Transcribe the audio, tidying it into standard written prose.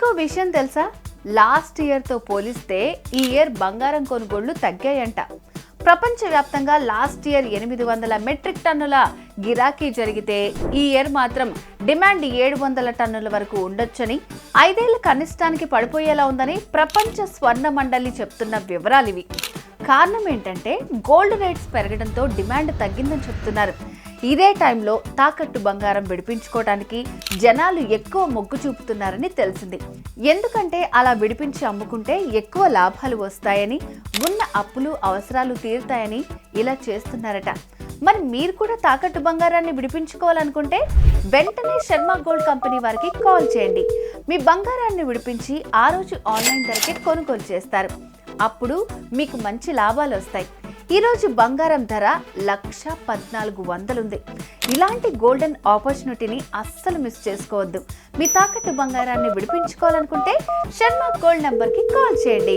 మీకు విషయం తెలుసా? లాస్ట్ ఇయర్తో పోలిస్తే ఈ ఇయర్ బంగారం కొనుగోళ్లు తగ్గాయంట. ప్రపంచవ్యాప్తంగా లాస్ట్ ఇయర్ 800 మెట్రిక్ టన్నుల గిరాకీ జరిగితే ఈ ఇయర్ మాత్రం డిమాండ్ 700 టన్నుల వరకు ఉండొచ్చని, 5 ఏళ్ల కనిష్టానికి పడిపోయేలా ఉందని ప్రపంచ స్వర్ణ మండలి చెప్తున్న వివరాలివి. కారణం ఏంటంటే గోల్డ్ రేట్స్ పెరగడంతో డిమాండ్ తగ్గిందని చెప్తున్నారు. ఇదే టైంలో తాకట్టు బంగారం విడిపించుకోవడానికి జనాలు ఎక్కువ మొగ్గు చూపుతున్నారని తెలిసింది. ఎందుకంటే అలా విడిపించి అమ్ముకుంటే ఎక్కువ లాభాలు వస్తాయని, ఉన్న అప్పులు అవసరాలు తీరుతాయని ఇలా చేస్తున్నారట. మరి మీరు కూడా తాకట్టు బంగారాన్ని విడిపించుకోవాలనుకుంటే వెంటనే శర్మ గోల్డ్ కంపెనీ వారికి కాల్ చేయండి. మీ బంగారాన్ని విడిపించి ఆ రోజు ఆన్లైన్ ధరకే కొనుగోలు చేస్తారు. అప్పుడు మీకు మంచి లాభాలు వస్తాయి. ఈరోజు బంగారం ధర 1,14,100 ఉంది. ఇలాంటి గోల్డెన్ ఆపర్చునిటీని అస్సలు మిస్ చేసుకోవద్దు. మీ తాకట్టు బంగారాన్ని విడిపించుకోవాలనుకుంటే శర్మ గోల్డ్ నెంబర్కి కాల్ చేయండి.